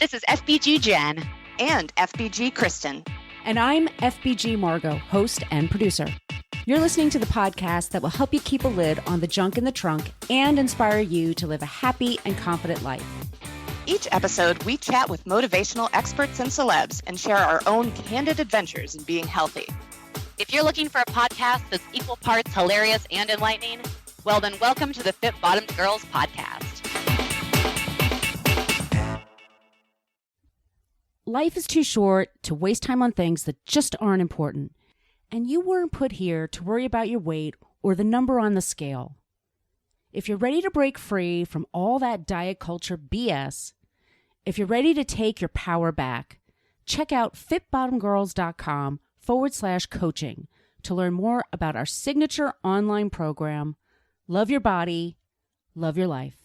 This is FBG Jen. And FBG Kristen. And I'm FBG Margot, host and producer. You're listening to the podcast that will help you keep a lid on the junk in the trunk and inspire you to live a happy and confident life. Each episode, we chat with motivational experts and celebs and share our own candid adventures in being healthy. If you're looking for a podcast that's equal parts hilarious and enlightening, well then welcome to the Fit Bottomed Girls podcast. Life is too short to waste time on things that just aren't important. And you weren't put here to worry about your weight or the number on the scale. If you're ready to break free from all that diet culture BS, if you're ready to take your power back, check out fitbottomgirls.com/coaching to learn more about our signature online program, Love Your Body, Love Your Life.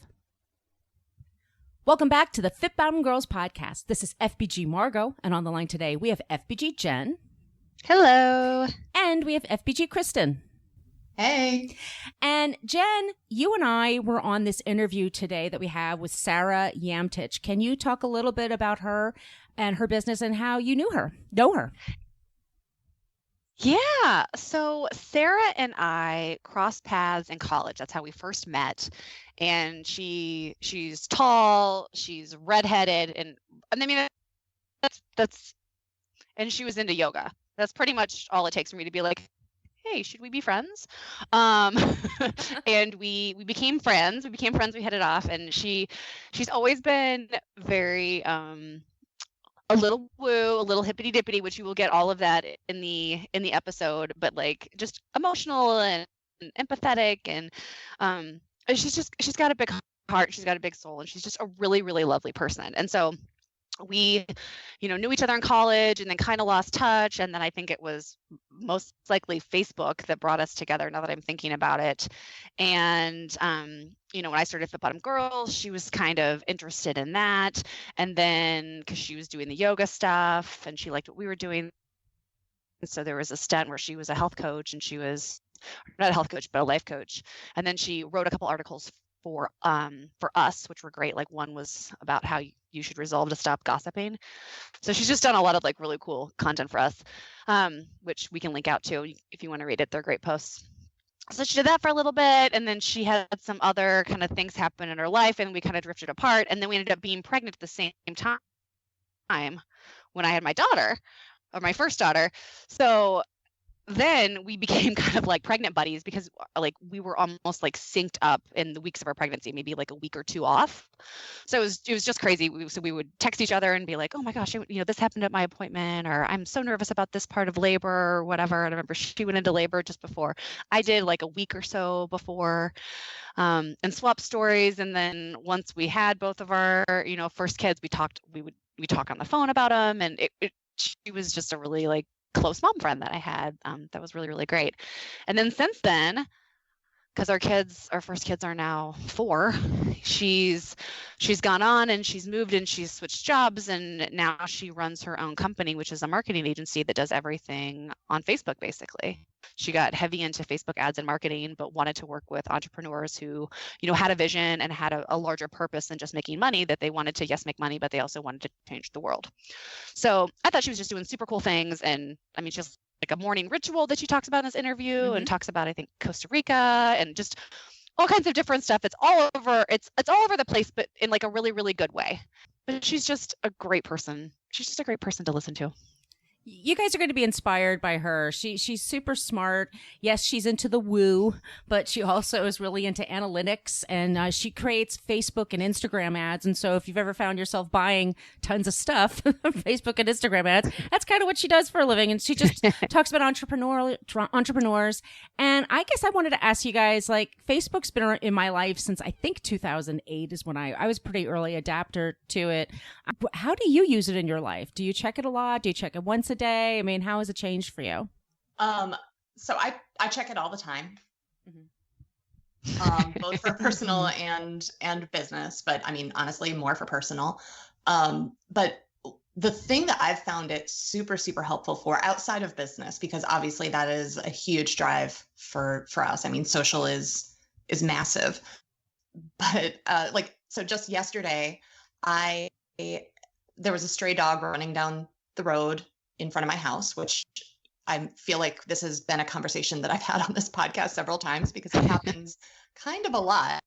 Welcome back to the Fit Bottomed Girls podcast. This is FBG Margot, and on the line today we have FBG Jen. Hello. And we have FBG Kristen. Hey. And Jen, you and I were on this interview today that we have with Sara Yamtich. Can you talk a little bit about her and her business and how you know her? Yeah. So Sara and I crossed paths in college. That's how we first met. And she's tall, she's redheaded, and I mean that's and she was into yoga. That's pretty much all it takes for me to be like, hey, should we be friends? And we became friends. We hit it off, and she's always been very a little woo, a little hippity dippity, which you will get all of that in the episode, but like just emotional and empathetic, and she's got a big heart, she's got a big soul, and she's just a really, really lovely person. And so we, knew each other in college and then kind of lost touch. And then I think it was most likely Facebook that brought us together, now that I'm thinking about it. And, when I started Fit Bottomed Girls, she was kind of interested in that. And then because she was doing the yoga stuff and she liked what we were doing. So there was a stint where she was a health coach, and she was not a health coach, but a life coach. And then she wrote a couple articles for us, which were great. Like one was about how you should resolve to stop gossiping. So she's just done a lot of like really cool content for us, which we can link out to if you want to read it. They're great posts. So she did that for a little bit, and then she had some other kind of things happen in her life, and we kind of drifted apart. And then we ended up being pregnant at the same time when I had my daughter, or my first daughter. So then we became kind of like pregnant buddies, because like we were almost like synced up in the weeks of our pregnancy, maybe like a week or two off. So it was just crazy. So we would text each other and be like, oh my gosh, this happened at my appointment, or I'm so nervous about this part of labor or whatever. And I remember she went into labor just before I did, like a week or so before, and swap stories. And then once we had both of our, first kids, we talk on the phone about them. And she was just a really like close mom friend that I had, that was really, really great. And then since then, because our first kids are now 4, she's gone on and she's moved and she's switched jobs, and now she runs her own company, which is a marketing agency that does everything on Facebook, basically. She got heavy into Facebook ads and marketing, but wanted to work with entrepreneurs who, had a vision and had a larger purpose than just making money, that they wanted to, yes, make money, but they also wanted to change the world. So I thought she was just doing super cool things. And I mean, she's like a morning ritual that she talks about in this interview, and talks about, I think, Costa Rica and just all kinds of different stuff. It's all over the place, but in like a really, really good way. But she's just a great person. She's just a great person to listen to. You guys are going to be inspired by her. She's super smart. Yes, she's into the woo, but she also is really into analytics, and she creates Facebook and Instagram ads. And so if you've ever found yourself buying tons of stuff, Facebook and Instagram ads, that's kind of what she does for a living. And she just talks about entrepreneurs. And I guess I wanted to ask you guys, like, Facebook's been in my life since I think 2008 is when I was pretty early adapter to it. How do you use it in your life? Do you check it a lot? Do you check it once a day? I mean, how has it changed for you? So I check it all the time, both for personal and business, but I mean, honestly, more for personal. But the thing that I've found it super, super helpful for outside of business, because obviously that is a huge drive for us. I mean, social is massive, but so just yesterday, I there was a stray dog running down the road in front of my house, which I feel like this has been a conversation that I've had on this podcast several times because it happens kind of a lot.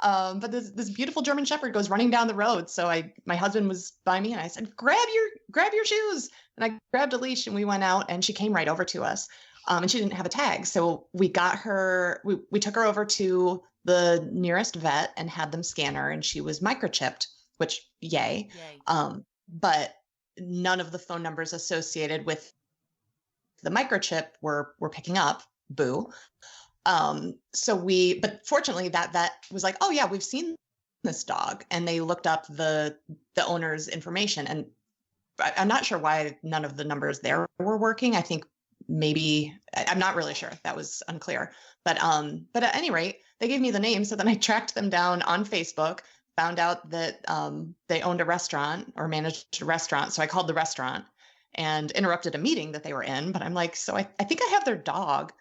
But this beautiful German Shepherd goes running down the road. So my husband was by me and I said, grab your shoes. And I grabbed a leash and we went out and she came right over to us. And she didn't have a tag. So we got her, we took her over to the nearest vet and had them scan her, and she was microchipped, which yay. But none of the phone numbers associated with the microchip were picking up. Boo. But fortunately that vet was like, oh yeah, we've seen this dog. And they looked up the owner's information. And I'm not sure why none of the numbers there were working. I think maybe, I'm not really sure. That was unclear. But at any rate, they gave me the name. So then I tracked them down on Facebook, found out that they owned a restaurant or managed a restaurant. So I called the restaurant and interrupted a meeting that they were in. But I'm like, so I think I have their dog.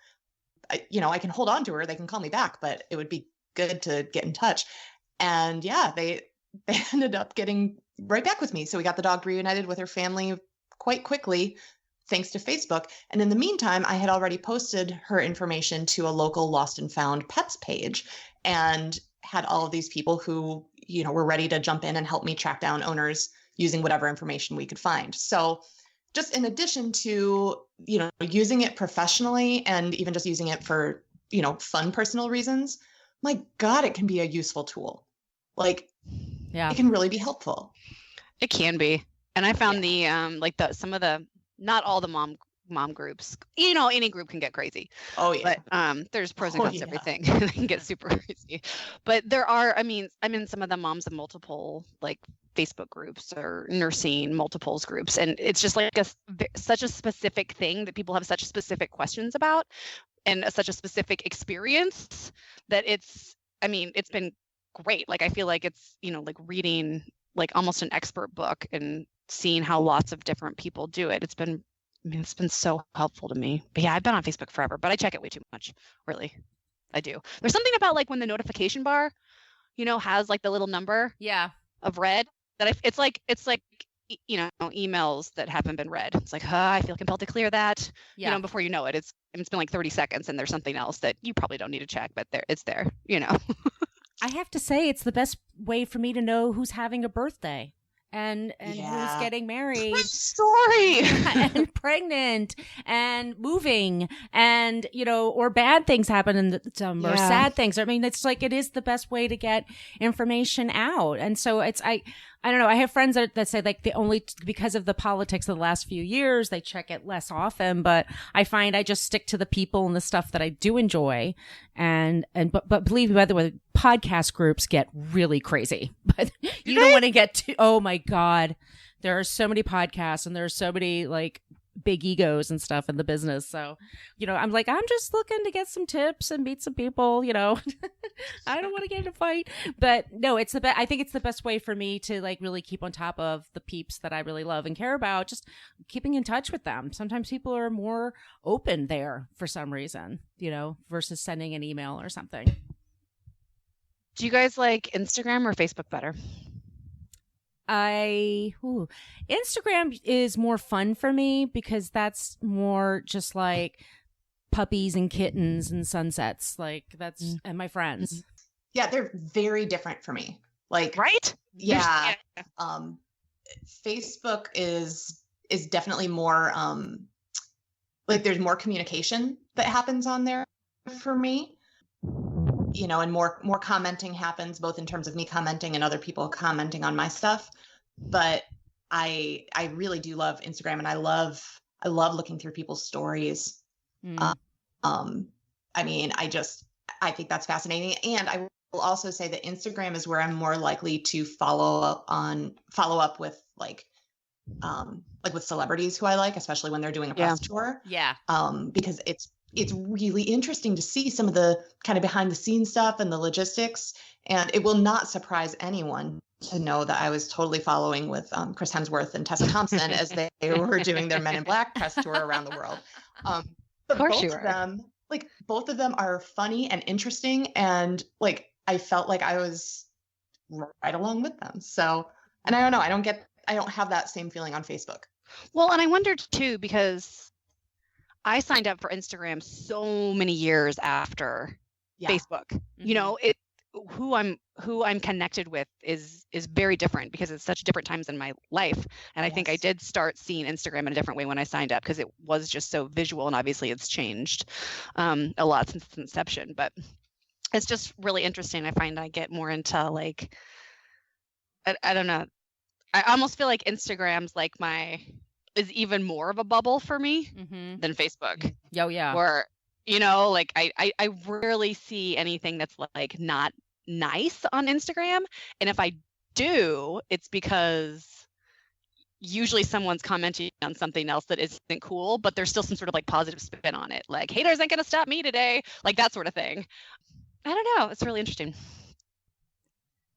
I can hold on to her. They can call me back, but it would be good to get in touch. And yeah, they ended up getting right back with me. So we got the dog reunited with her family quite quickly, thanks to Facebook. And in the meantime, I had already posted her information to a local lost and found pets page and had all of these people who, were ready to jump in and help me track down owners using whatever information we could find. So just in addition to, using it professionally and even just using it for, fun personal reasons, my God, it can be a useful tool. Like, yeah, it can really be helpful. It can be. And I found not all the mom groups, any group can get crazy. Oh yeah. But there's pros and cons to everything. They can get super crazy. But there are, I'm in some of the moms of multiple like Facebook groups or nursing multiples groups. And it's just like such a specific thing that people have such specific questions about and such a specific experience that it's been great. Like, I feel like it's, like reading like almost an expert book and seeing how lots of different people do it. It's been so helpful to me. But yeah, I've been on Facebook forever, but I check it way too much. Really. I do. There's something about like when the notification bar, has like the little number of red that it's like emails that haven't been read. It's like, I feel compelled to clear that, before you know it, it's been like 30 seconds and there's something else that you probably don't need to check, but it's there. I have to say, it's the best way for me to know who's having a birthday and who's getting married. Story. And pregnant and moving and, or bad things happen or sad things. It's like, it is the best way to get information out. And so I don't know. I have friends that say like because of the politics of the last few years, they check it less often, but I find I just stick to the people and the stuff that I do enjoy. But believe me, by the way, podcast groups get really crazy, but you don't want to get to, oh my God, there are so many podcasts and there are so many like big egos and stuff in the business. So, I'm like, I'm just looking to get some tips and meet some people, I don't want to get in a fight, but no, I think it's the best way for me to like really keep on top of the peeps that I really love and care about, just keeping in touch with them. Sometimes people are more open there for some reason, versus sending an email or something. Do you guys like Instagram or Facebook better? Instagram is more fun for me because that's more just like puppies and kittens and sunsets. Like that's, and my friends. Yeah. They're very different for me. Like, right? Yeah. Facebook is definitely more, like there's more communication that happens on there for me, and more commenting happens both in terms of me commenting and other people commenting on my stuff. But I really do love Instagram, and I love looking through people's stories. I think that's fascinating. And I will also say that Instagram is where I'm more likely to follow up with like with celebrities who I like, especially when they're doing a press tour. Yeah. Because it's really interesting to see some of the kind of behind the scenes stuff and the logistics. And it will not surprise anyone to know that I was totally following with Chris Hemsworth and Tessa Thompson as they were doing their Men in Black press tour around the world. But both of them are funny and interesting. And like, I felt like I was right along with them. So And I don't know, I don't have that same feeling on Facebook. Well, and I wondered too, because I signed up for Instagram so many years after Facebook. You know, who I'm connected with is very different because it's such different times in my life. And I think I did start seeing Instagram in a different way when I signed up, because it was just so visual, and obviously it's changed a lot since its inception. But it's just really interesting. I find I get more into like, I don't know. I almost feel like Instagram's like is even more of a bubble for me than Facebook. Oh yeah. Or, you know, like I rarely see anything that's like not nice on Instagram. And if I do, it's because usually someone's commenting on something else that isn't cool, but there's still some sort of like positive spin on it. Like, haters ain't gonna stop me today. Like that sort of thing. I don't know. It's really interesting.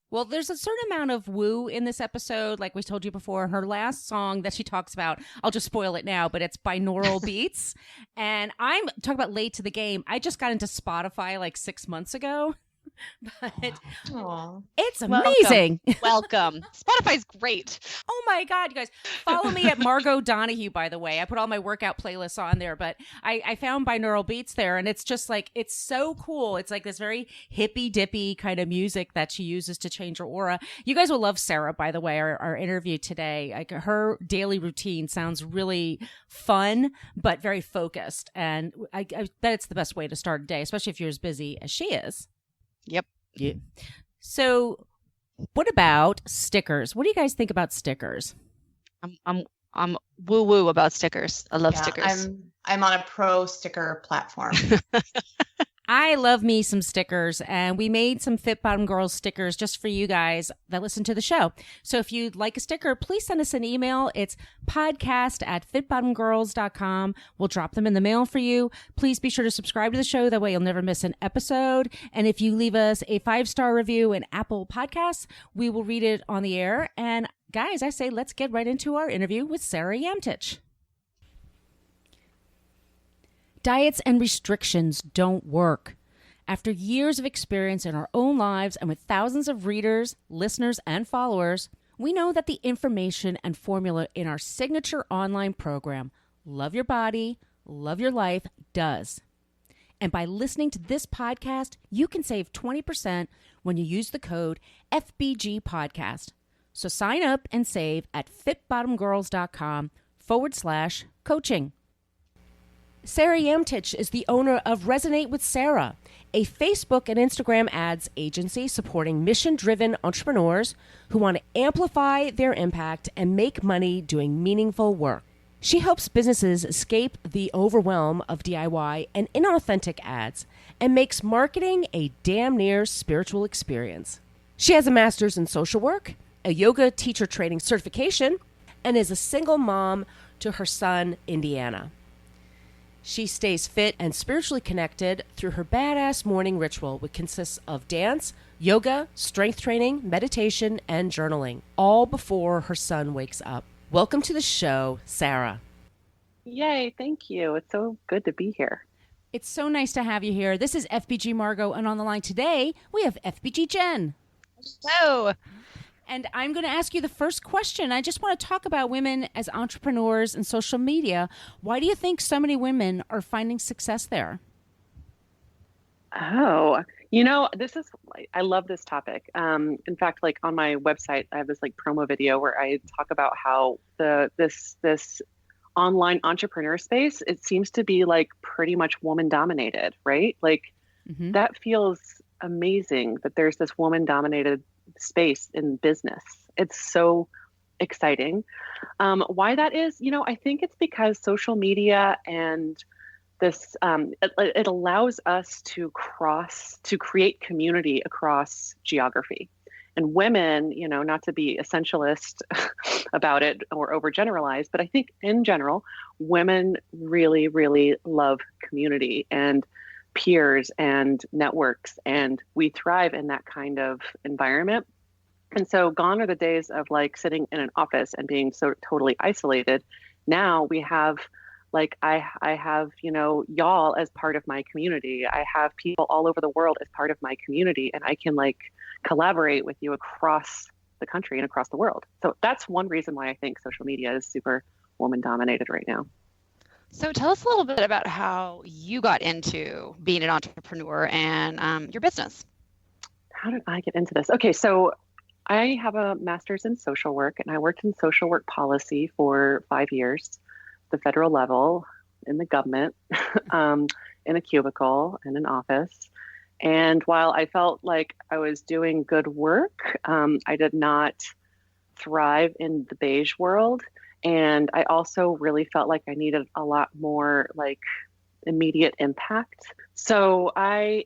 Well, there's a certain amount of woo in this episode, like we told you before. Her last song that she talks about, I'll just spoil it now, but it's binaural beats. And I'm talking about late to the game. I just got into Spotify like 6 months ago. But it's amazing. Welcome. Spotify's great. Oh my God, you guys. Follow me at Margot Donahue, by the way. I put all my workout playlists on there, but I found binaural beats there, and it's just like, it's so cool. It's like this very hippy dippy kind of music that she uses to change her aura. You guys will love Sara, by the way, our interview today. Like, her daily routine sounds really fun, but very focused. And I bet it's the best way to start a day, especially if you're as busy as she is. Yep. Yeah. So what about stickers? What do you guys think about stickers? I'm woo woo about stickers. I love stickers. I'm on a pro sticker platform. I love me some stickers, and we made some Fit Bottom Girls stickers just for you guys that listen to the show. So if you'd like a sticker, please send us an email. It's podcast@fitbottomgirls.com. We'll drop them in the mail for you. Please be sure to subscribe to the show. That way you'll never miss an episode. And if you leave us a 5-star review in Apple Podcasts, we will read it on the air. And guys, I say let's get right into our interview with Sara Yamtich. Diets and restrictions don't work. After years of experience in our own lives and with thousands of readers, listeners, and followers, we know that the information and formula in our signature online program, Love Your Body, Love Your Life, does. And by listening to this podcast, you can save 20% when you use the code FBG Podcast. So sign up and save at fitbottomgirls.com/coaching. Sara Yamtich is the owner of Resonate with Sara, a Facebook and Instagram ads agency supporting mission-driven entrepreneurs who want to amplify their impact and make money doing meaningful work. She helps businesses escape the overwhelm of DIY and inauthentic ads and makes marketing a damn near spiritual experience. She has a master's in social work, a yoga teacher training certification, and is a single mom to her son, Indiana. She stays fit and spiritually connected through her badass morning ritual, which consists of dance, yoga, strength training, meditation, and journaling, all before her son wakes up. Welcome to the show, Sara. Yay, thank you. It's so good to be here. It's so nice to have you here. This is FBG Margot, and on the line today, we have FBG Jen. Hello. And I'm going to ask you the first question. I just want to talk about women as entrepreneurs and social media. Why do you think so many women are finding success there? Oh, I love this topic. In fact, like on my website, I have this like promo video where I talk about how this online entrepreneur space, it seems to be like pretty much woman dominated, right? Like that feels amazing that there's this woman dominated space in business. It's so exciting. Why that is, I think it's because social media and this, it allows us to create community across geography. And women, not to be essentialist about it or overgeneralize, but I think in general, women really, really love community and peers and networks, and we thrive in that kind of environment. And so gone are the days of like sitting in an office and being so totally isolated. Now we have like, I have, y'all as part of my community. I have people all over the world as part of my community, and I can like collaborate with you across the country and across the world. So that's one reason why I think social media is super woman dominated right now. So tell us a little bit about how you got into being an entrepreneur and your business. How did I get into this? Okay, so I have a master's in social work, and I worked in social work policy for 5 years, the federal level, in the government, in a cubicle, in an office. And while I felt like I was doing good work, I did not thrive in the beige world. And I also really felt like I needed a lot more like immediate impact. So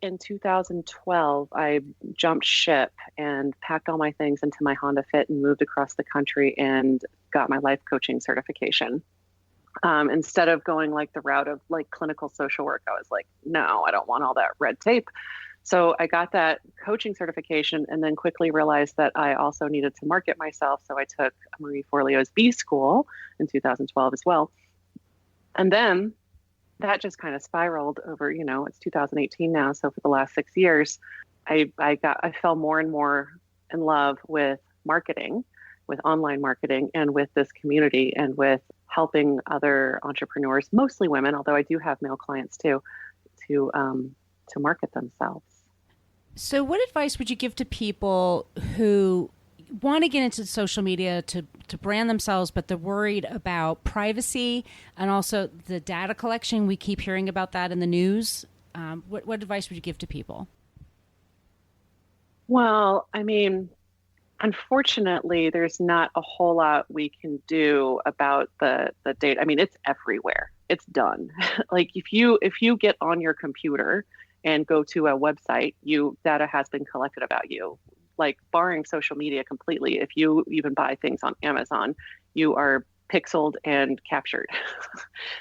in 2012, I jumped ship and packed all my things into my Honda Fit and moved across the country and got my life coaching certification. Instead of going like the route of like clinical social work, I was like, no, I don't want all that red tape. So I got that coaching certification and then quickly realized that I also needed to market myself. So I took Marie Forleo's B School in 2012 as well. And then that just kind of spiraled over, it's 2018 now. So for the last 6 years, I fell more and more in love with marketing, with online marketing, and with this community, and with helping other entrepreneurs, mostly women, although I do have male clients too, to market themselves. So what advice would you give to people who want to get into social media to brand themselves, but they're worried about privacy and also the data collection? We keep hearing about that in the news. What advice would you give to people? Well, I mean, unfortunately, there's not a whole lot we can do about the data. I mean, it's everywhere. It's done. Like if you get on your computer and go to a website, data has been collected about you. Like barring social media completely, if you even buy things on Amazon, you are pixeled and captured.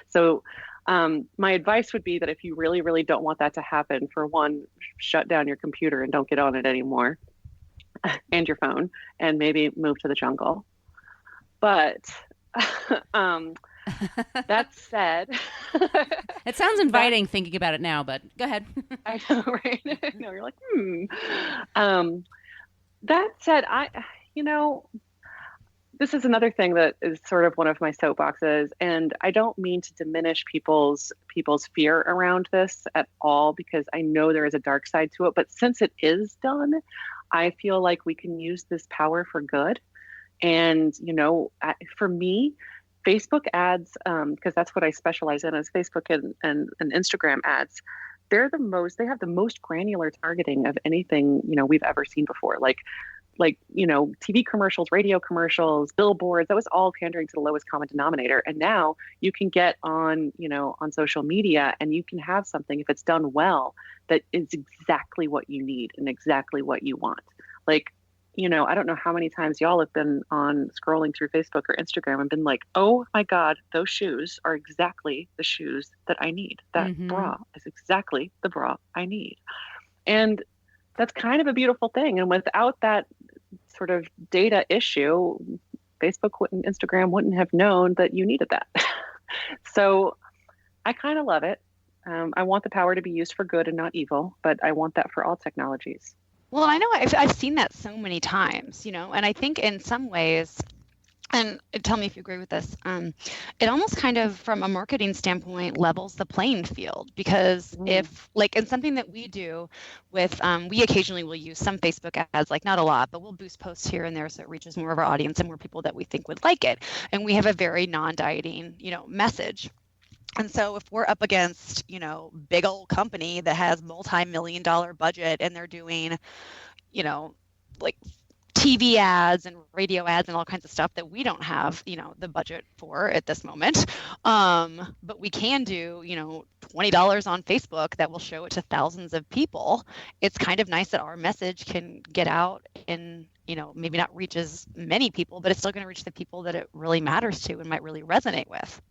So my advice would be that if you really, really don't want that to happen, for one, shut down your computer and don't get on it anymore, and your phone, and maybe move to the jungle. But that said, it sounds inviting thinking about it now, but go ahead. I know, right? No, you're like, That said, this is another thing that is sort of one of my soapboxes, and I don't mean to diminish people's fear around this at all, because I know there is a dark side to it. But since it is done, I feel like we can use this power for good. And, for me, Facebook ads, because that's what I specialize in, is Facebook and Instagram ads. They have the most granular targeting of anything, we've ever seen before. Like, TV commercials, radio commercials, billboards, that was all pandering to the lowest common denominator. And now you can get on social media and you can have something, if it's done well, that is exactly what you need and exactly what you want. Like, I don't know how many times y'all have been on scrolling through Facebook or Instagram and been like, oh my God, those shoes are exactly the shoes that I need. That bra is exactly the bra I need. And that's kind of a beautiful thing. And without that sort of data issue, Instagram wouldn't have known that you needed that. So I kind of love it. I want the power to be used for good and not evil, but I want that for all technologies. Well, I know I've seen that so many times, and I think in some ways, and tell me if you agree with this, it almost kind of, from a marketing standpoint, levels the playing field, because if, like, in something that we do with, we occasionally will use some Facebook ads, like not a lot, but we'll boost posts here and there so it reaches more of our audience and more people that we think would like it. And we have a very non-dieting, message. And so if we're up against, big old company that has multi-million-dollar budget and they're doing, like TV ads and radio ads and all kinds of stuff that we don't have, the budget for at this moment. But we can do, $20 on Facebook that will show it to thousands of people. It's kind of nice that our message can get out and, maybe not reach as many people, but it's still going to reach the people that it really matters to and might really resonate with.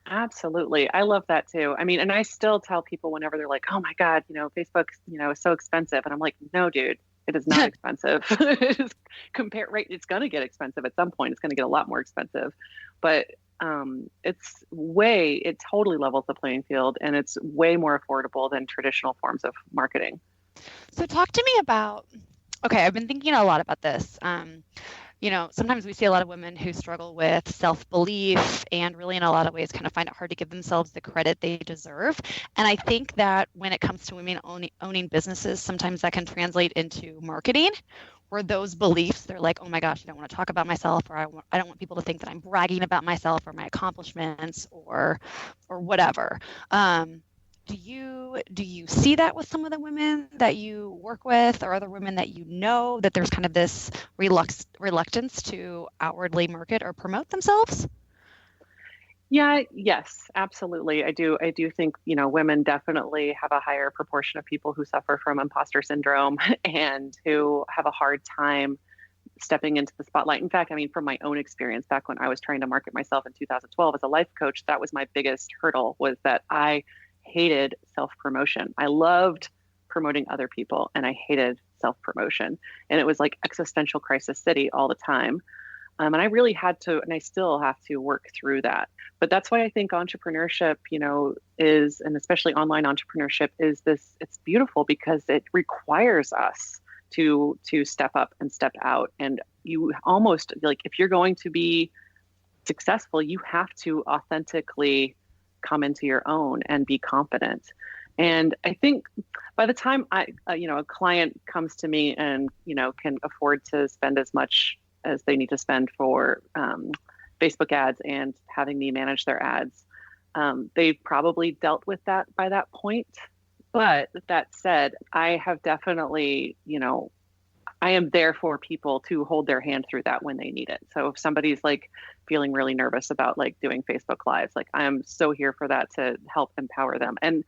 Absolutely. I love that too. I mean, and I still tell people whenever they're like, oh my God, Facebook, is so expensive. And I'm like, no, dude, it is not expensive. It's going to get expensive at some point. It's going to get a lot more expensive, but it totally levels the playing field, and it's way more affordable than traditional forms of marketing. So talk to me about, Okay, I've been thinking a lot about this. Sometimes we see a lot of women who struggle with self-belief and really in a lot of ways kind of find it hard to give themselves the credit they deserve. And I think that when it comes to women owning businesses, sometimes that can translate into marketing, where those beliefs, they're like, oh my gosh, I don't want to talk about myself, or I don't want people to think that I'm bragging about myself or my accomplishments or whatever. Do you see that with some of the women that you work with or other women that you know, that there's kind of this reluctance to outwardly market or promote themselves? Yeah, yes, absolutely. I do think, women definitely have a higher proportion of people who suffer from imposter syndrome and who have a hard time stepping into the spotlight. In fact, I mean, from my own experience back when I was trying to market myself in 2012 as a life coach, that was my biggest hurdle, was that I hated self-promotion. I loved promoting other people and I hated self-promotion. And it was like existential crisis city all the time. And I really had to, and I still have to work through that. But that's why I think entrepreneurship, is, and especially online entrepreneurship is this, it's beautiful because it requires us to step up and step out. And you almost, like, if you're going to be successful, you have to authentically come into your own and be confident. And I think by the time a client comes to me and, can afford to spend as much as they need to spend for Facebook ads and having me manage their ads, they've probably dealt with that by that point. But that said, I have definitely, I am there for people to hold their hand through that when they need it. So if somebody's like feeling really nervous about like doing Facebook Lives, like I'm so here for that to help empower them. And,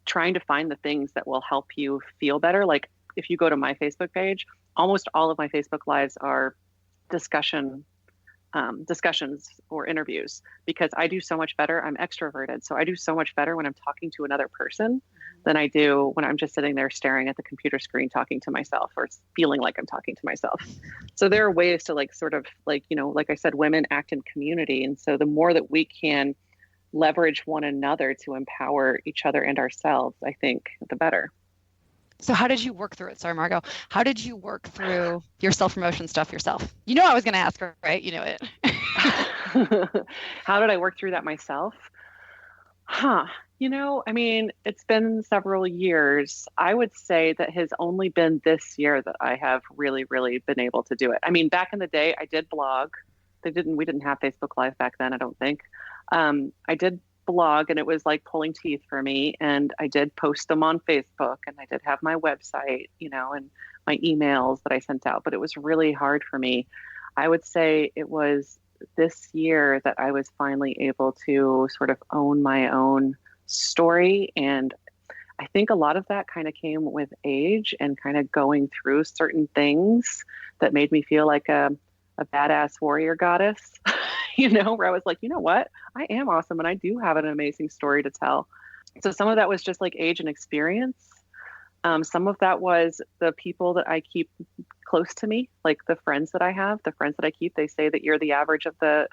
trying to find the things that will help you feel better. Like if you go to my Facebook page, almost all of my Facebook Lives are discussions or interviews, because I do so much better. I'm extroverted. So I do so much better when I'm talking to another person than I do when I'm just sitting there staring at the computer screen, talking to myself or feeling like I'm talking to myself. So there are ways to like, sort of like, like I said, women act in community. And so the more that we can leverage one another to empower each other and ourselves, I think the better. So how did you work through it? Sorry, Margot. How did you work through your self-promotion stuff yourself? You know I was going to ask her, right? You know it. How did I work through that myself? I mean, it's been several years. I would say that has only been this year that I have really, really been able to do it. I mean, back in the day, I did blog. We didn't have Facebook Live back then, I don't think. I did blog, and it was like pulling teeth for me. And I did post them on Facebook, and I did have my website, and my emails that I sent out, but it was really hard for me. I would say it was this year that I was finally able to sort of own my own story. And I think a lot of that kind of came with age and kind of going through certain things that made me feel like a badass warrior goddess, where I was like, you know what? I am awesome. And I do have an amazing story to tell. So some of that was just like age and experience. Some of that was the people that I keep close to me, like the friends that I have, the friends that I keep. They say that you're the average of the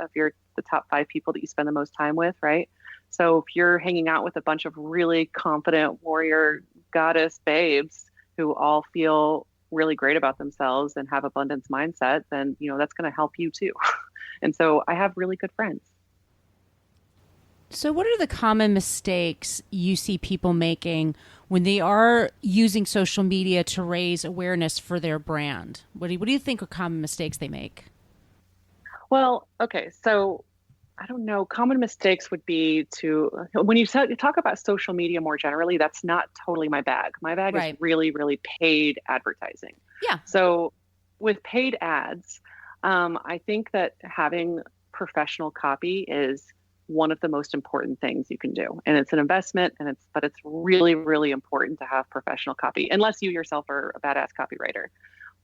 top 5 people that you spend the most time with, right? So if you're hanging out with a bunch of really confident warrior goddess babes who all feel really great about themselves and have abundance mindset, then that's going to help you too. And so I have really good friends. So what are the common mistakes you see people making when they are using social media to raise awareness for their brand? What do you think are common mistakes they make? Well, okay. So I don't know. Common mistakes would be when you talk about social media more generally, that's not totally my bag. My bag Right. is really, really paid advertising. Yeah. So with paid ads, I think that having professional copy is one of the most important things you can do. And it's an investment, but it's really, really important to have professional copy, unless you yourself are a badass copywriter.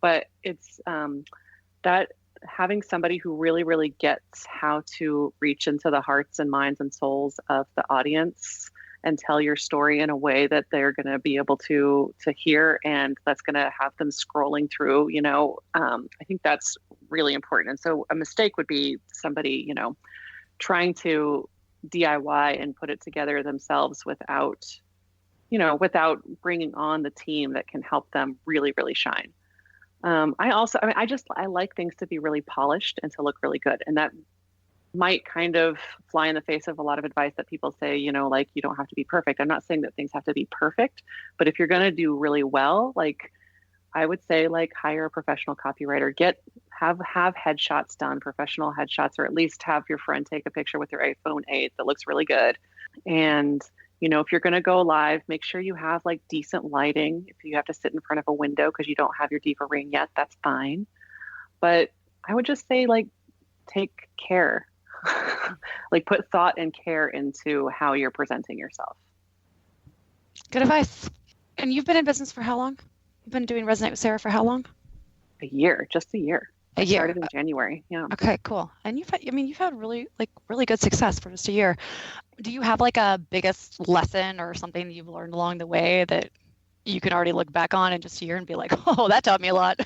But it's that having somebody who really, really gets how to reach into the hearts and minds and souls of the audience and tell your story in a way that they're going to be able to hear, and that's going to have them scrolling through, I think that's really important. And so a mistake would be somebody, trying to DIY and put it together themselves without bringing on the team that can help them really, really shine. I like things to be really polished and to look really good. And that might kind of fly in the face of a lot of advice that people say, like, you don't have to be perfect. I'm not saying that things have to be perfect, but if you're going to do really well, like, I would say, like, hire a professional copywriter, have headshots done, professional headshots, or at least have your friend take a picture with your iPhone 8 that looks really good. And if you're going to go live, make sure you have like decent lighting. If you have to sit in front of a window because you don't have your diva ring yet, that's fine. But I would just say, like, take care, like put thought and care into how you're presenting yourself. Good advice. And you've been in business for how long? You've been doing Resonate with Sara for how long? Just a year. I started in January. Yeah. Okay, cool. And you've had really good success for just a year. Do you have like a biggest lesson or something that you've learned along the way that you can already look back on in just a year and be like, oh, that taught me a lot?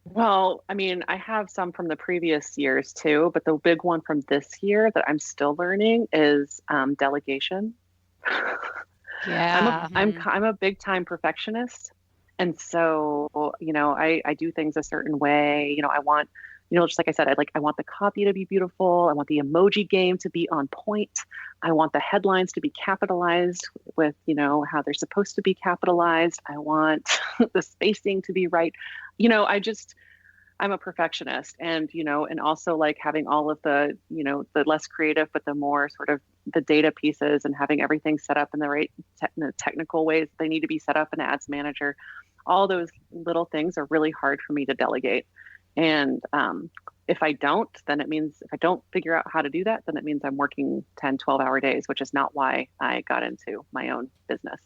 Well, I have some from the previous years too, but the big one from this year that I'm still learning is delegation. Yeah. I'm a big time perfectionist. And so, I do things a certain way. I want, just like I said, I want the copy to be beautiful. I want the emoji game to be on point. I want the headlines to be capitalized with, how they're supposed to be capitalized. I want the spacing to be right. I'm a perfectionist, and, and also like having all of the, the less creative, but the more sort of the data pieces, and having everything set up in the right technical ways they need to be set up in Ads Manager. All those little things are really hard for me to delegate. And if I don't figure out how to do that, then it means I'm working 10, 12-hour days, which is not why I got into my own business.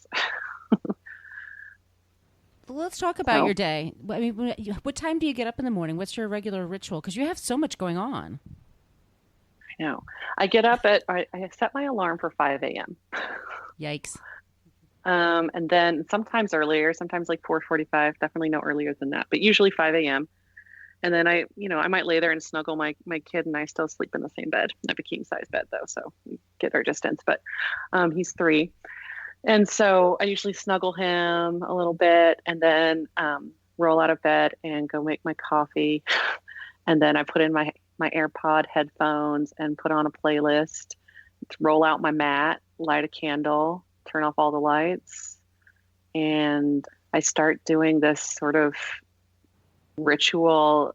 Well, let's talk about your day. What time do you get up in the morning? What's your regular ritual? Because you have so much going on. I know. I get up I set my alarm for 5 a.m. Yikes. And then sometimes earlier, sometimes like 4:45, definitely no earlier than that, but usually 5 a.m. And then I might lay there and snuggle my kid, and I still sleep in the same bed. I have a king size bed though, so we get our distance, but he's 3. And so I usually snuggle him a little bit, and then roll out of bed and go make my coffee. And then I put in my AirPod headphones and put on a playlist, roll out my mat, light a candle, turn off all the lights, and I start doing this sort of ritual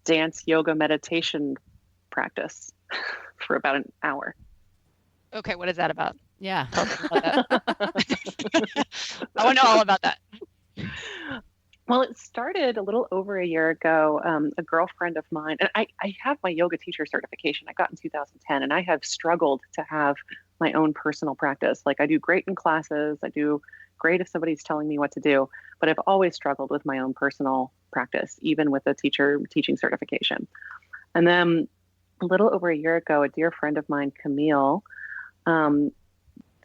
dance, yoga, meditation practice for about an hour. Okay, what is that about? Yeah. Tell us about that. I want to know all about that. Well, it started a little over a year ago. A girlfriend of mine, and I have my yoga teacher certification I got in 2010, and I have struggled to have my own personal practice. Like, I do great in classes. I do great if somebody's telling me what to do, but I've always struggled with my own personal practice, even with a teaching certification. And then a little over a year ago, a dear friend of mine, Camille,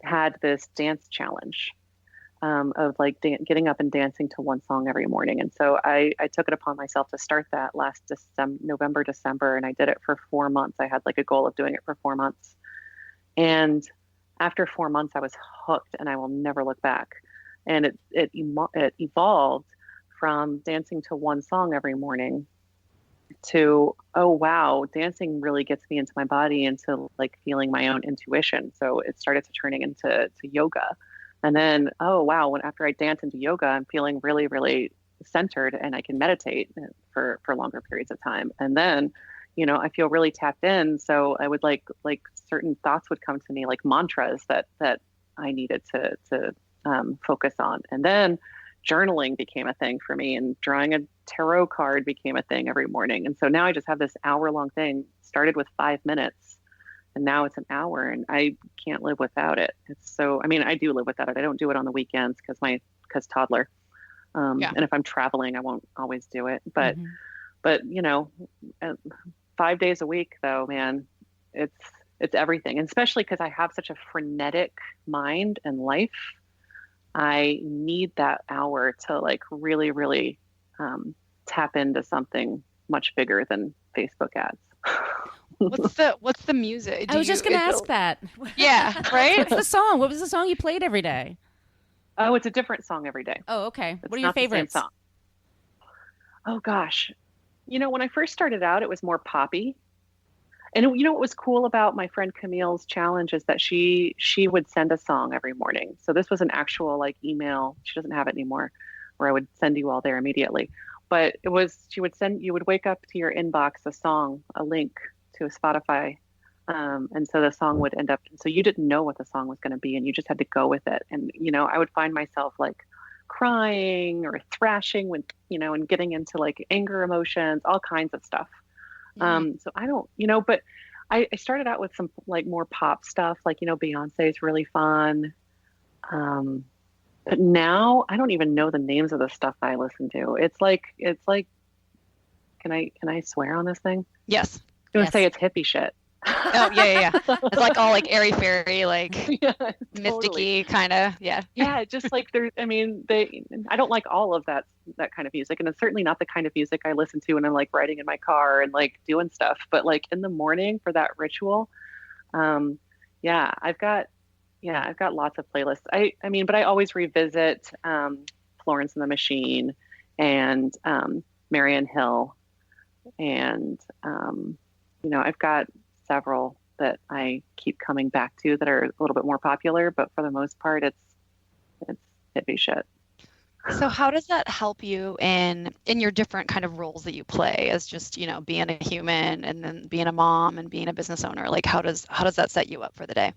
had this dance challenge of like getting up and dancing to one song every morning. And so I took it upon myself to start that last November, December, and I did it for 4 months. I had like a goal of doing it for 4 months. And after 4 months, I was hooked, and I will never look back. And it evolved from dancing to one song every morning to, oh, wow, dancing really gets me into my body, into like feeling my own intuition. So it started to turning into yoga. And then, oh, wow, after I dance into yoga, I'm feeling really, really centered, and I can meditate for longer periods of time. And then, I feel really tapped in. So I would like certain thoughts would come to me, like mantras that I needed to focus on. And then journaling became a thing for me, and drawing a tarot card became a thing every morning. And so now I just have this hour-long thing. Started with 5 minutes, and now it's an hour, and I can't live without it. It's so, I do live without it. I don't do it on the weekends because toddler. And if I'm traveling, I won't always do it. But 5 days a week though, man, it's everything. And especially because I have such a frenetic mind and life, I need that hour to like really, really tap into something much bigger than Facebook ads. What's the music? I was just going to ask that. Yeah, right? What's the song? What was the song you played every day? Oh, it's a different song every day. Oh, okay. It's what are your favorites? song. Oh gosh. When I first started out, it was more poppy. And what was cool about my friend Camille's challenge is that she would send a song every morning. So this was an actual like email. She doesn't have it anymore, where I would send you all there immediately. But you would wake up to your inbox a song, a link to a Spotify. And so the song would end up, so you didn't know what the song was going to be and you just had to go with it. And, I would find myself like crying or thrashing with, and getting into like anger emotions, all kinds of stuff. So I don't, but I started out with some like more pop stuff, like, Beyonce is really fun. But now I don't even know the names of the stuff I listen to. It's like, can I swear on this thing? Yes. I'm going to say it's hippie shit. Oh yeah. It's like all like airy fairy, like yeah, mysticky totally. kind of. Yeah. Yeah. Just like I don't like all of that kind of music. And it's certainly not the kind of music I listen to when I'm like riding in my car and like doing stuff, but like in the morning for that ritual. I've got lots of playlists. But I always revisit, Florence and the Machine and, Marian Hill. And, I've got several that I keep coming back to that are a little bit more popular, but for the most part, it's hippie shit. So how does that help you in your different kind of roles that you play as just, being a human and then being a mom and being a business owner? Like how does that set you up for the day?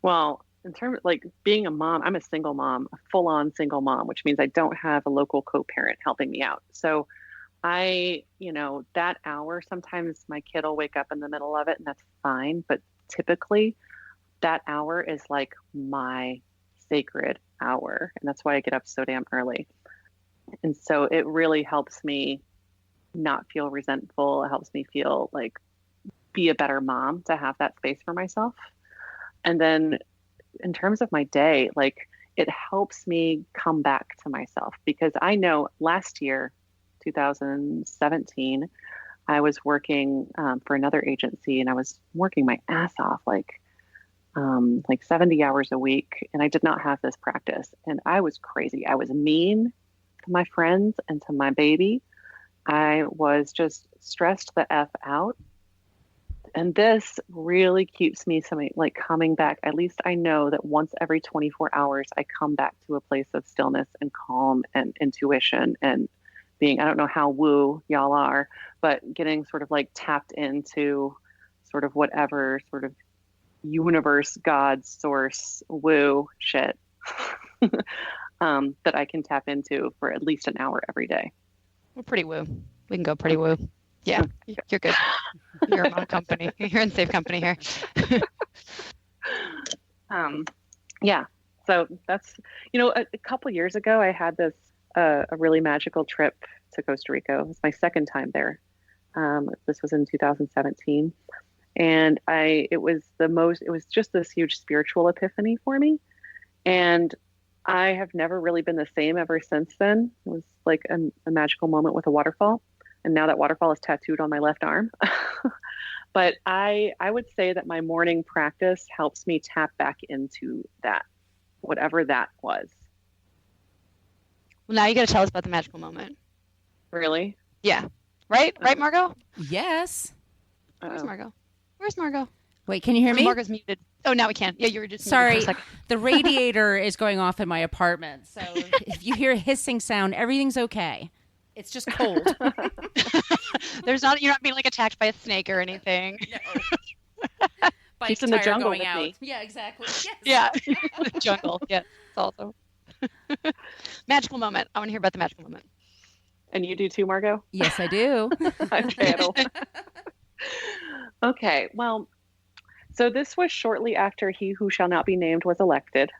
Well, in terms of like being a mom, I'm a single mom, a full-on single mom, which means I don't have a local co-parent helping me out. So that hour, sometimes my kid will wake up in the middle of it and that's fine. But typically that hour is like my sacred hour. And that's why I get up so damn early. And so it really helps me not feel resentful. It helps me feel like be a better mom to have that space for myself. And then in terms of my day, like it helps me come back to myself because I know last year, 2017, I was working for another agency and I was working my ass off like 70 hours a week. And I did not have this practice and I was crazy. I was mean to my friends and to my baby. I was just stressed the F out. And this really keeps me like coming back. At least I know that once every 24 hours, I come back to a place of stillness and calm and intuition and being, I don't know how woo y'all are, but getting sort of like tapped into sort of whatever sort of universe, God, source, woo shit that I can tap into for at least an hour every day. We're pretty woo. We can go pretty woo. Yeah, you're good. You're in my company. You're in safe company here. Yeah. So that's, a couple years ago, I had this, a really magical trip to Costa Rica. It was my second time there. This was in 2017. And it was just this huge spiritual epiphany for me. And I have never really been the same ever since then. It was like a magical moment with a waterfall. And now that waterfall is tattooed on my left arm. But I would say that my morning practice helps me tap back into that, whatever that was. Well, now you got to tell us about the magical moment. Really? Yeah. Right, Margot? Yes. Where's Margot? Where's Margot? Wait, can you hear me? Margot's muted. Oh, now we can. Yeah, you were just sorry. The radiator is going off in my apartment, so if you hear a hissing sound, everything's okay. It's just cold. You're not being like attacked by a snake or anything. No. He's in the jungle going with out. me. Yeah, exactly. Yes. Yeah, the jungle. Yeah, it's also magical moment. I want to hear about the magical moment. And you do too, Margot? Yes, I do. Okay, well, so this was shortly after He Who Shall Not Be Named was elected.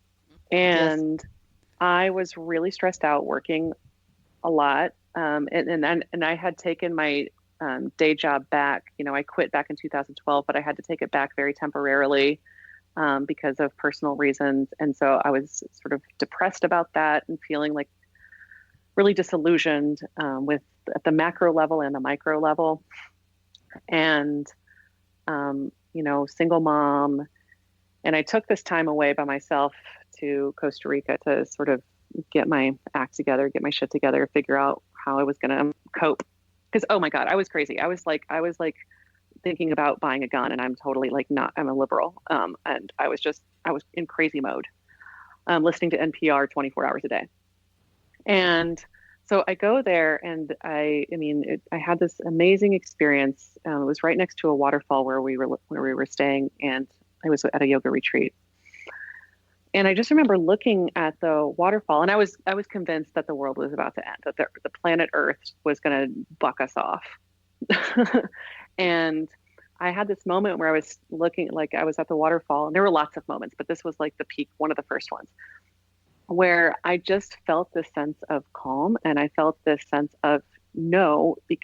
And yes. I was really stressed out working a lot. And I had taken my day job back. I quit back in 2012, but I had to take it back very temporarily because of personal reasons. And so I was sort of depressed about that and feeling like really disillusioned at the macro level and the micro level. And, single mom. And I took this time away by myself to Costa Rica to sort of get my act together, get my shit together, figure out how I was going to cope. Because, oh my God, I was crazy. I was like thinking about buying a gun, and I'm totally like not, I'm a liberal. And I was in crazy mode, listening to NPR 24 hours a day. And so I go there, and I had this amazing experience. It was right next to a waterfall where we were staying, and I was at a yoga retreat. And I just remember looking at the waterfall, and I was convinced that the world was about to end, that the planet Earth was going to buck us off. And I had this moment where I was looking, like I was at the waterfall, and there were lots of moments, but this was like the peak, one of the first ones, where I just felt this sense of calm, and I felt this sense of no, the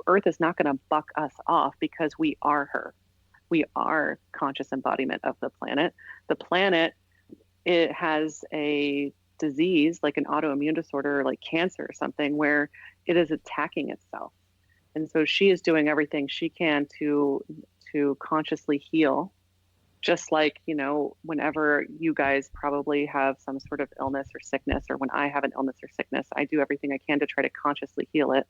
Earth is not going to buck us off, because we are her. We are conscious embodiment of the planet. The planet, it has a disease like an autoimmune disorder, like cancer or something, where it is attacking itself. And so she is doing everything she can to consciously heal. Just like, whenever you guys probably have some sort of illness or sickness, or when I have an illness or sickness, I do everything I can to try to consciously heal it.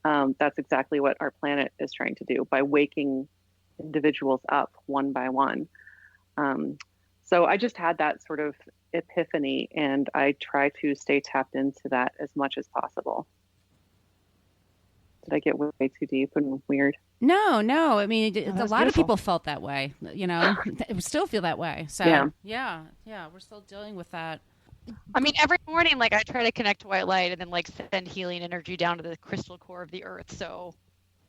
That's exactly what our planet is trying to do by waking individuals up one by one. So I just had that sort of epiphany, and I try to stay tapped into that as much as possible. Did I get way too deep and weird? No. I mean, a lot beautiful. of people felt that way, still feel that way. So yeah, we're still dealing with that. I mean, every morning, like I try to connect to white light and then like send healing energy down to the crystal core of the earth. So.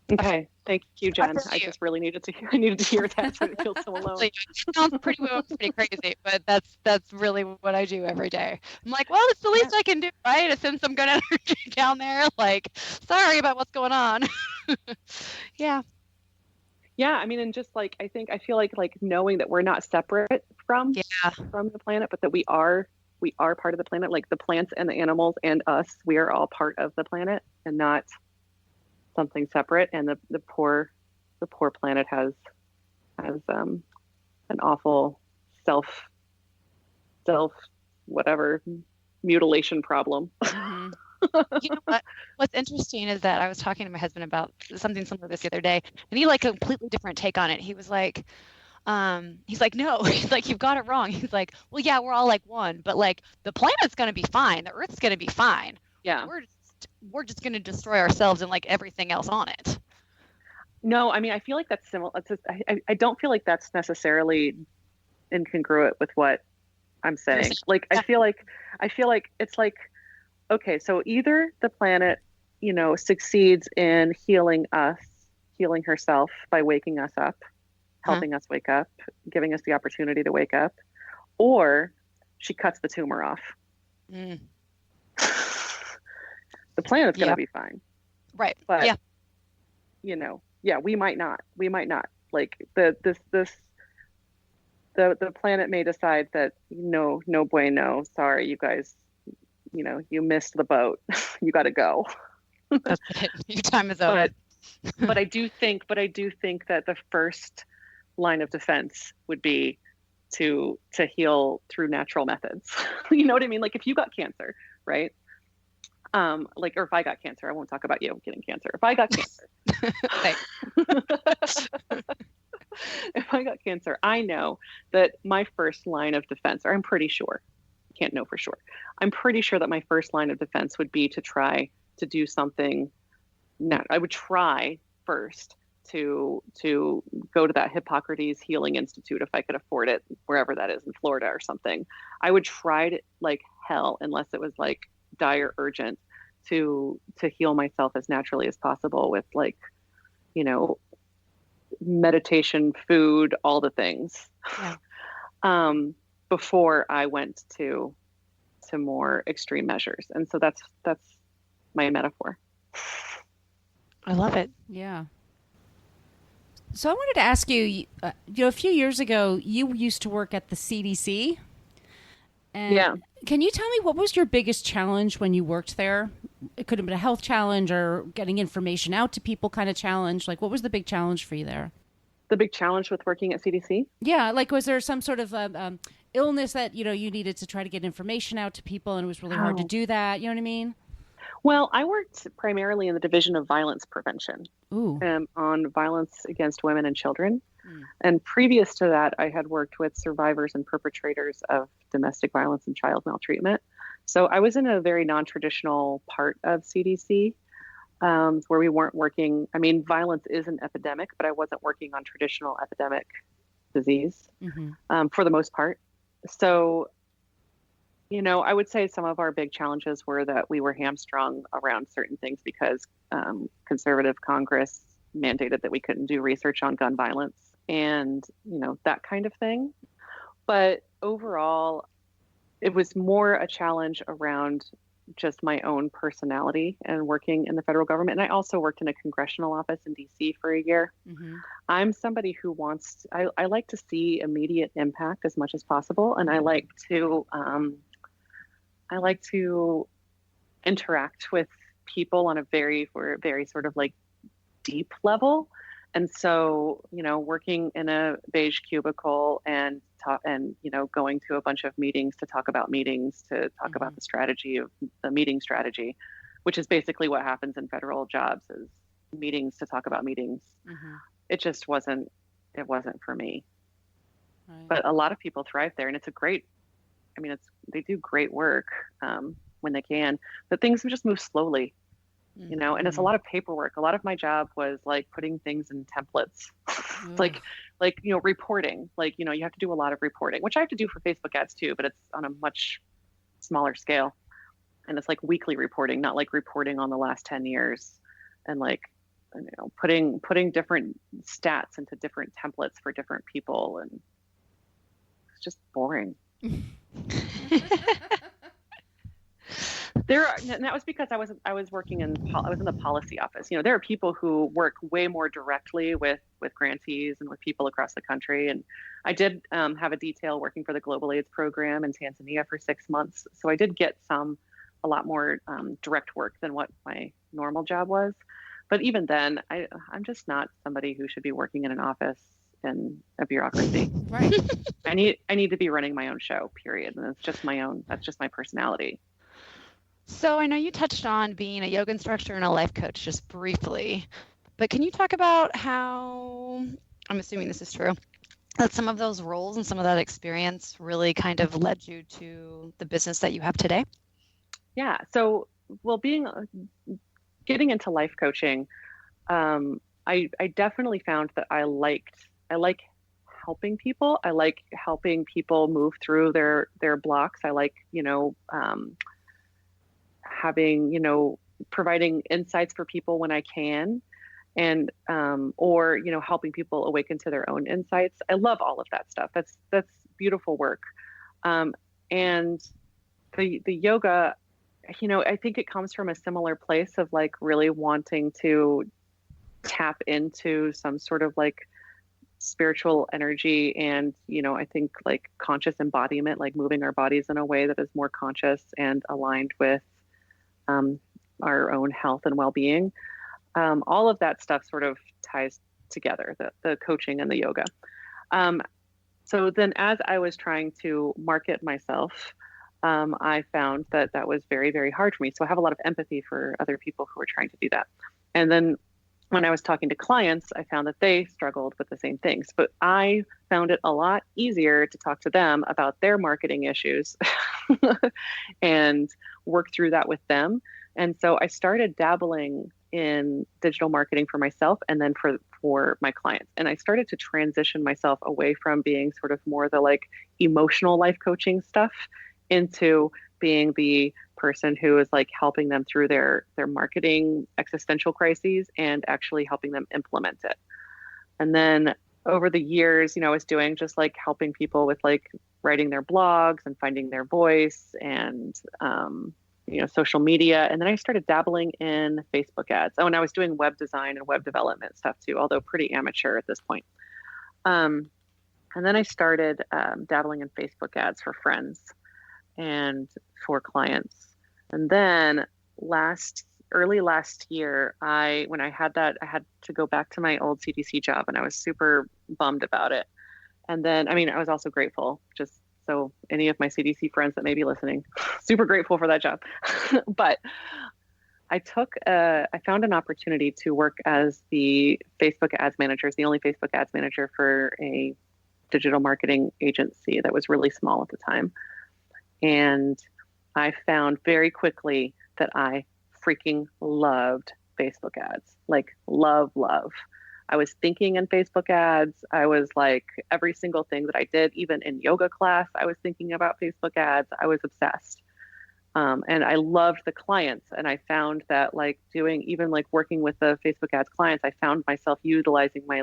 Okay, thank you, Jen. I just really needed to hear that, so I feel so alone. It sounds pretty crazy, but that's really what I do every day. I'm like, well, it's the least I can do, right? To send some good energy down there. Like, sorry about what's going on. Yeah. Yeah, I mean, and just like I feel like knowing that we're not separate from the planet, but that we are part of the planet. Like the plants and the animals and us, we are all part of the planet, and not something separate. And the poor planet has an awful self whatever mutilation problem. Mm-hmm. You know what? What's interesting is that I was talking to my husband about something similar to this the other day, and he like a completely different take on it. He was like, no, he's like, you've got it wrong. He's like, well, yeah, we're all like one, but like the planet's going to be fine. The Earth's going to be fine. Yeah. We're just going to destroy ourselves and like everything else on it. No, I mean, I feel like that's similar. I don't feel like that's necessarily incongruent with what I'm saying. Like, I feel like it's like, okay, so either the planet, succeeds in healing herself by waking us up, helping us wake up, giving us the opportunity to wake up, or she cuts the tumor off. Mm. The planet's going to be fine. Right. But, we might not. Like the planet may decide that no bueno, sorry, you guys, you missed the boat. You got to go. That's it. Your time is over. But I do think that the first line of defense would be to heal through natural methods. You know what I mean? Like if you got cancer, right? Or if I got cancer, I won't talk about you getting cancer. If I got cancer, if I got cancer, I know that my first line of defense, or I'm pretty sure, can't know for sure, I'm pretty sure that my first line of defense would be to try to do something. I would try first to go to that Hippocrates Healing Institute if I could afford it, wherever that is in Florida or something. I would try it like hell, unless it was like dire urgent, to heal myself as naturally as possible with meditation, food, all the things. Yeah. Before I went to more extreme measures. And so that's my metaphor. I love it. Yeah. So I wanted to ask you, a few years ago, you used to work at the CDC. And can you tell me what was your biggest challenge when you worked there? It could have been a health challenge or getting information out to people kind of challenge. Like, what was the big challenge for you there? The big challenge with working at CDC? Yeah. Like, was there some sort of illness that, you needed to try to get information out to people, and it was really hard to do that. You know what I mean? Well, I worked primarily in the Division of Violence Prevention, Ooh. on violence against women and children. And previous to that, I had worked with survivors and perpetrators of domestic violence and child maltreatment. So I was in a very non-traditional part of CDC, where we weren't working. I mean, violence is an epidemic, but I wasn't working on traditional epidemic disease for the most part. So, I would say some of our big challenges were that we were hamstrung around certain things because conservative Congress mandated that we couldn't do research on gun violence and, that kind of thing. But overall, it was more a challenge around just my own personality and working in the federal government. And I also worked in a congressional office in DC for a year. I'm somebody who I like to see immediate impact as much as possible. And I like to interact with people on a very sort of like deep level. And so, working in a beige cubicle and going to a bunch of meetings to talk about meetings, to talk about the strategy of the meeting strategy, which is basically what happens in federal jobs, is meetings to talk about meetings. It just wasn't for me. Right. But a lot of people thrive there, and they do great work when they can, but things just move slowly. And it's a lot of paperwork. A lot of my job was like putting things in templates, like reporting, you have to do a lot of reporting, which I have to do for Facebook ads too, but it's on a much smaller scale. And it's like weekly reporting, not like reporting on the last 10 years and putting different stats into different templates for different people. And it's just boring. And that was because I was working in the policy office. There are people who work way more directly with grantees and with people across the country. And I did have a detail working for the Global AIDS program in Tanzania for 6 months. So I did get a lot more direct work than what my normal job was. But even then, I'm just not somebody who should be working in an office in a bureaucracy. Right. I need to be running my own show, period. And that's just my personality. So I know you touched on being a yoga instructor and a life coach just briefly, but can you talk about how, I'm assuming this is true, that some of those roles and some of that experience really kind of led you to the business that you have today? Yeah. So, getting into life coaching, I definitely found that I like helping people. I like helping people move through their blocks. I like, providing insights for people when I can, and or helping people awaken to their own insights. I love all of that stuff. That's beautiful work. And the yoga, I think it comes from a similar place of like really wanting to tap into some sort of like spiritual energy, and I think like conscious embodiment, like moving our bodies in a way that is more conscious and aligned with our own health and well-being. All of that stuff sort of ties together, the coaching and the yoga. So then as I was trying to market myself, I found that was very, very hard for me. So I have a lot of empathy for other people who are trying to do that. And then when I was talking to clients, I found that they struggled with the same things, but I found it a lot easier to talk to them about their marketing issues and work through that with them. And so I started dabbling in digital marketing for myself and then for my clients. And I started to transition myself away from being sort of more the like emotional life coaching stuff into being the person who is like helping them through their marketing existential crises and actually helping them implement it. And then over the years, I was doing just like helping people with like writing their blogs and finding their voice and, social media. And then I started dabbling in Facebook ads. Oh, and I was doing web design and web development stuff too, although pretty amateur at this point. And then I started dabbling in Facebook ads for friends and for clients. And then early last year, when I had that, I had to go back to my old CDC job, and I was super bummed about it. And then, I was also grateful, just So any of my CDC friends that may be listening, super grateful for that job. But I found an opportunity to work as the Facebook ads manager, the only Facebook ads manager for a digital marketing agency that was really small at the time. And I found very quickly that I freaking loved Facebook ads, like love. I was thinking in Facebook ads. I was like, every single thing that I did, even in yoga class, I was thinking about Facebook ads. I was obsessed. And I loved the clients. And I found that like working with the Facebook ads clients, I found myself utilizing my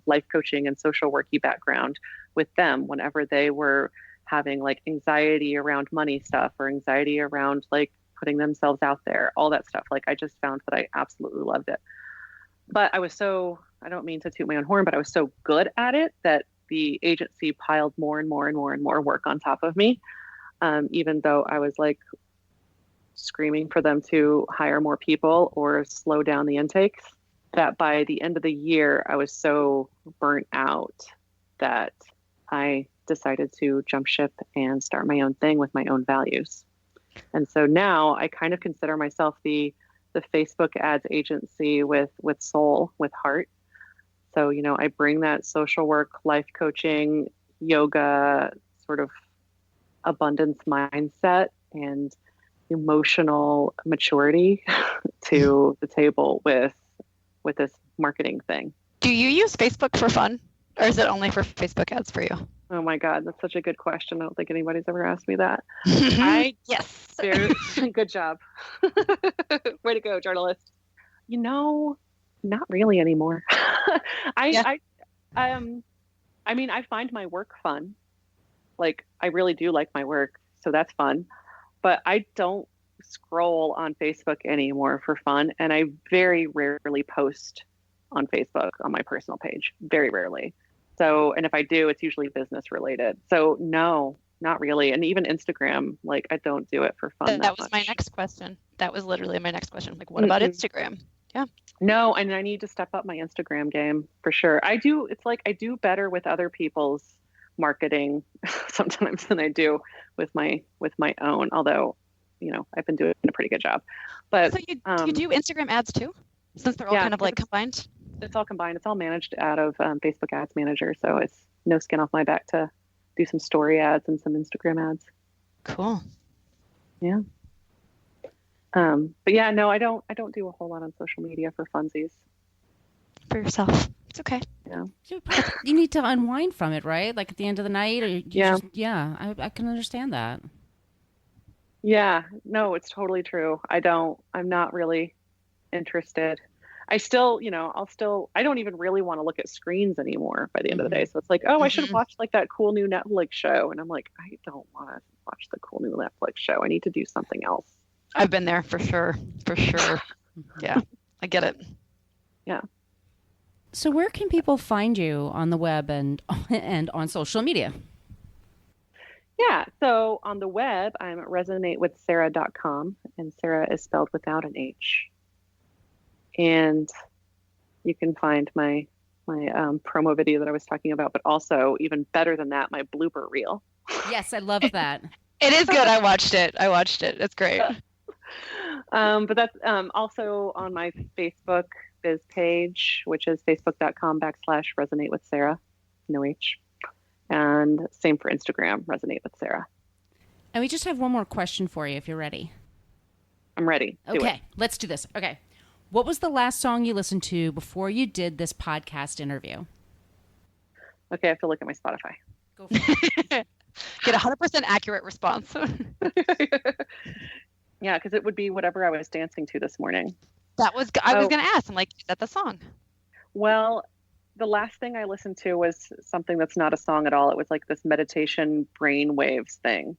life coaching and social worky background with them whenever they were having like anxiety around money stuff or anxiety around like putting themselves out there, all that stuff. Like I just found that I absolutely loved it. But I don't mean to toot my own horn, but I was so good at it that the agency piled more and more work on top of me. Even though I was like screaming for them to hire more people or slow down the intakes, that by the end of the year, I was so burnt out that I decided to jump ship and start my own thing with my own values. And so now I kind of consider myself the Facebook ads agency with soul, with heart. So, you know, I bring that social work, life coaching, yoga, sort of abundance mindset and emotional maturity to the table with this marketing thing. Do you use Facebook for fun, or is it only for Facebook ads for you? Oh my God, that's such a good question. I don't think anybody's ever asked me that. Yes. Good job. Way to go, journalist. You know, not really anymore. I mean, I find my work fun. Like, I really do like my work, so that's fun. But I don't scroll on Facebook anymore for fun, and I very rarely post on Facebook on my personal page. Very rarely. So, and if I do, it's usually business related. So no, not really. And even Instagram, like I don't do it for fun. That was my next question. That was literally my next question. Like, what about Instagram? Yeah. No, and I need to step up my Instagram game for sure. I do. It's like I do better with other people's marketing sometimes than I do with my own. Although, you know, I've been doing a pretty good job. But so you do Instagram ads too, since they're all kind of like combined. It's all combined. It's all managed out of Facebook Ads Manager. So it's no skin off my back to do some story ads and some Instagram ads. Cool. Yeah. But yeah, no, I don't do a whole lot on social media for funsies. For yourself. It's okay. Yeah. You need to unwind from it, right? Like at the end of the night, or I can understand that. Yeah, no, it's totally true. I'm not really interested. I still, you know, I don't even really want to look at screens anymore by the end of the day. So it's like, oh, I should have watched like that cool new Netflix show. And I'm like, I don't want to watch the cool new Netflix show. I need to do something else. I've been there for sure. For sure. Yeah, I get it. Yeah. So where can people find you on the web and on social media? Yeah. So on the web, I'm at resonatewithsara.com, and Sara is spelled without an H. And you can find my promo video that I was talking about, but also even better than that, my blooper reel. Yes, I love that. It is good. I watched it. It's great. But that's also on my Facebook biz page, which is facebook.com/resonate with Sara, no H. And same for Instagram, resonate with Sara. And we just have one more question for you if you're ready. I'm ready. Okay, let's do this. Okay. What was the last song you listened to before you did this podcast interview? Okay, I have to look at my Spotify. Go for it. Get 100% accurate response. Yeah, because it would be whatever I was dancing to this morning. I was going to ask. I'm like, is that the song? Well, the last thing I listened to was something that's not a song at all. It was like this meditation brainwaves thing.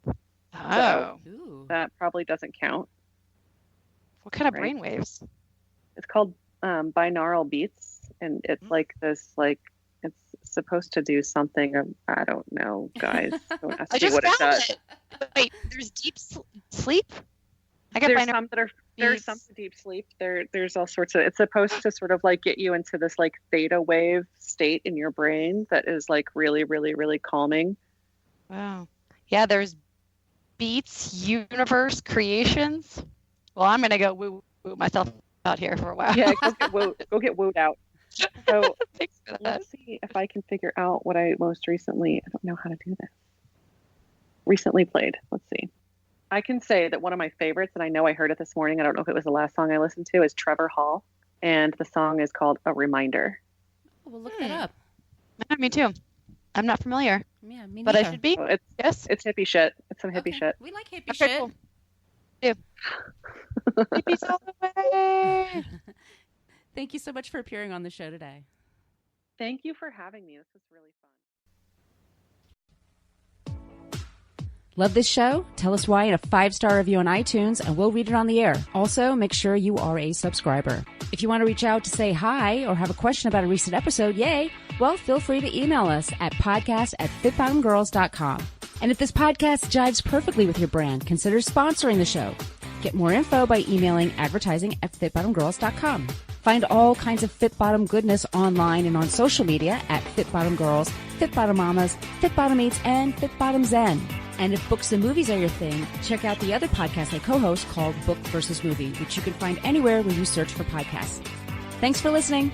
Oh. So that probably doesn't count. What kind of brainwaves? It's called binaural beats, and it's like this, like it's supposed to do something. I don't know, guys. Don't ask me what it does. Wait, there's deep sleep. There's some that are there's some deep sleep. There's all sorts of. It's supposed to sort of like get you into this like theta wave state in your brain that is like really, really, really calming. Wow. Yeah, there's Beats Universe Creations. Well, I'm gonna go woo myself out here for a while. Yeah, go get wooed out. So Thanks for that. let's see if I can figure out what I most recently, I don't know how to do this. Recently played. Let's see. I can say that one of my favorites, and I know I heard it this morning, I don't know if it was the last song I listened to, is Trevor Hall. And the song is called A Reminder. We'll look that up. Yeah, me too. I'm not familiar. Yeah, me But I neither. should be. So Yes. it's hippie shit. It's some hippie Okay. shit. We like hippie Okay, shit. cool. Yeah. Hippies all the way. Thank you so much for appearing on the show today. Thank you for having me. This was really fun. Love this show? Tell us why in a 5-star review on iTunes and we'll read it on the air. Also, make sure you are a subscriber. If you want to reach out to say hi or have a question about a recent episode, yay, well, feel free to email us at podcast@fitbottomgirls.com. And if this podcast jives perfectly with your brand, consider sponsoring the show. Get more info by emailing advertising@fitbottomgirls.com. Find all kinds of Fit Bottom goodness online and on social media at Fit Bottom Girls, Fit Bottom Mamas, Fit Bottom Eats, and Fit Bottom Zen. And if books and movies are your thing, check out the other podcast I co-host called Book versus Movie, which you can find anywhere where you search for podcasts. Thanks for listening.